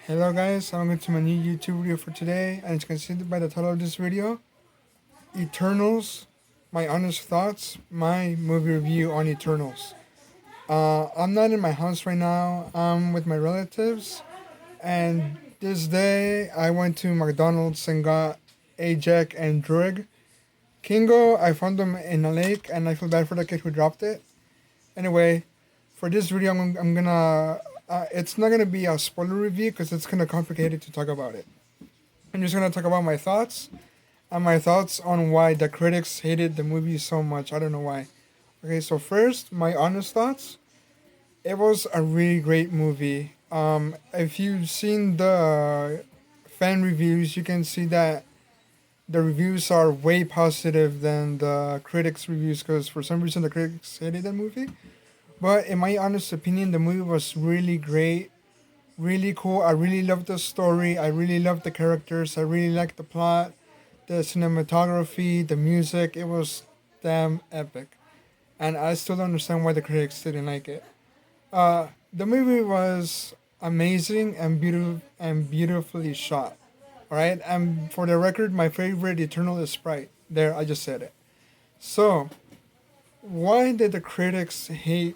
Hello guys, welcome to my new YouTube video for today, and as you can see by the title of this video, Eternals, my honest thoughts, my movie review on Eternals. I'm not in my house right now, I'm with my relatives, and this day I went to McDonald's and got a Jack and Drug. Kingo, I found them in a lake, and I feel bad for the kid who dropped it. Anyway, for this video, I'm gonna. It's not gonna be a spoiler review because it's kind of complicated to talk about it. I'm just gonna talk about my thoughts and my thoughts on why the critics hated the movie so much. I don't know why. Okay, so first, my honest thoughts. It was a really great movie. If you've seen the fan reviews, you can see that the reviews are way positive than the critics' reviews because for some reason the critics hated the movie. But in my honest opinion, the movie was really great, really cool. I really loved the story. I really loved the characters. I really liked the plot, the cinematography, the music. It was damn epic. And I still don't understand why the critics didn't like it. The movie was amazing and beautifully shot. All right, and for the record, my favorite Eternal is Sprite. There, I just said it. So, why did the critics hate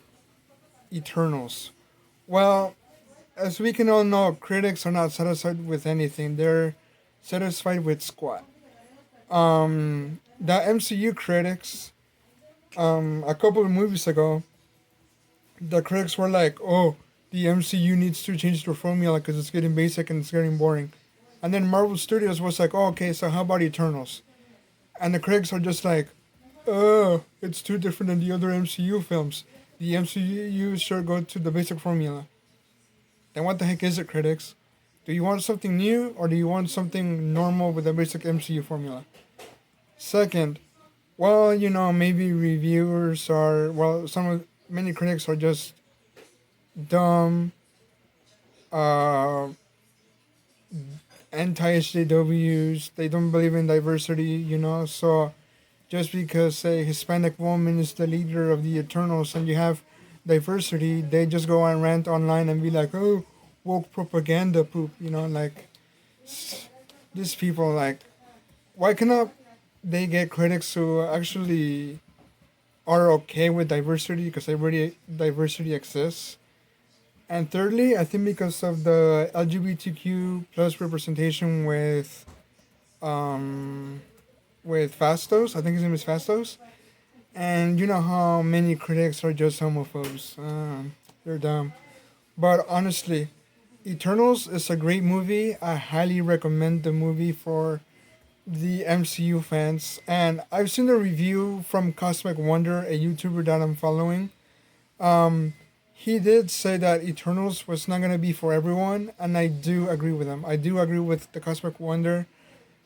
Eternals? Well, as we can all know, critics are not satisfied with anything. They're satisfied with squat. The MCU critics, a couple of movies ago, the critics were like, "Oh, the MCU needs to change their formula because it's getting basic and it's getting boring." And then Marvel Studios was like, "Oh, okay, so how about Eternals?" And the critics are just like, it's too different than the other MCU films. The MCU sure go to the basic formula. Then what the heck is it, critics? Do you want something new or do you want something normal with the basic MCU formula? Second, well, maybe reviewers are, many critics are just dumb, uh, anti-SJWs. They don't believe in diversity, so just because a Hispanic woman is the leader of the Eternals and you have diversity, they just go and rant online and be like, "Oh, woke propaganda poop," these people, why cannot they get critics who actually are okay with diversity because already diversity exists? And thirdly, I think because of the LGBTQ plus representation with Fastos. I think his name is Fastos. And you know how many critics are just homophobes. They're dumb. But honestly, Eternals is a great movie. I highly recommend the movie for the MCU fans. And I've seen a review from Cosmic Wonder, a YouTuber that I'm following. He did say that Eternals was not going to be for everyone. And I do agree with him. I do agree with the Cosmic Wonder.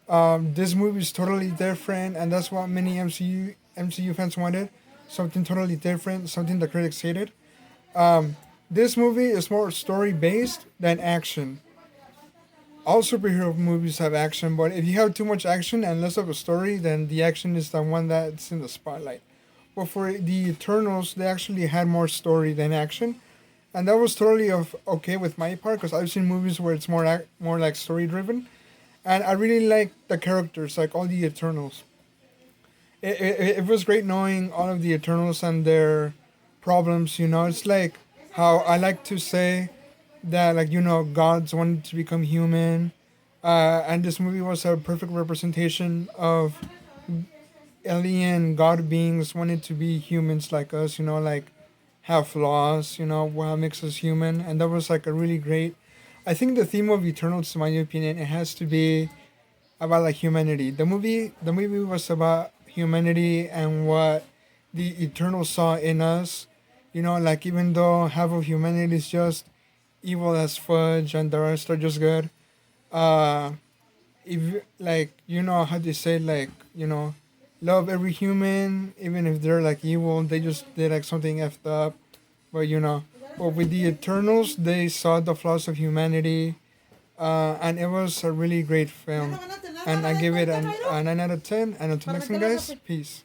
This movie is totally different, and that's what many MCU fans wanted. Something totally different, something the critics hated. This movie is more story based than action. All superhero movies have action, but if you have too much action and less of a story, then the action is the one that's in the spotlight. But for the Eternals, they actually had more story than action, and that was totally okay with my part because I've seen movies where it's more like story driven. And I really like the characters, like all the Eternals. It was great knowing all of the Eternals and their problems, It's like how I like to say that, gods wanted to become human. And this movie was a perfect representation of alien god beings wanting to be humans like us, have flaws, what makes us human. And that was like a really great. I think the theme of Eternals, in my opinion, it has to be about humanity. The movie was about humanity and what the Eternals saw in us. Even though half of humanity is just evil as fudge and the rest are just good. If how they say love every human, even if they're evil, they just did something effed up. But with the Eternals, they saw the flaws of humanity, and it was a really great film. And I give it a 9 out of 10. And until next time, guys, peace.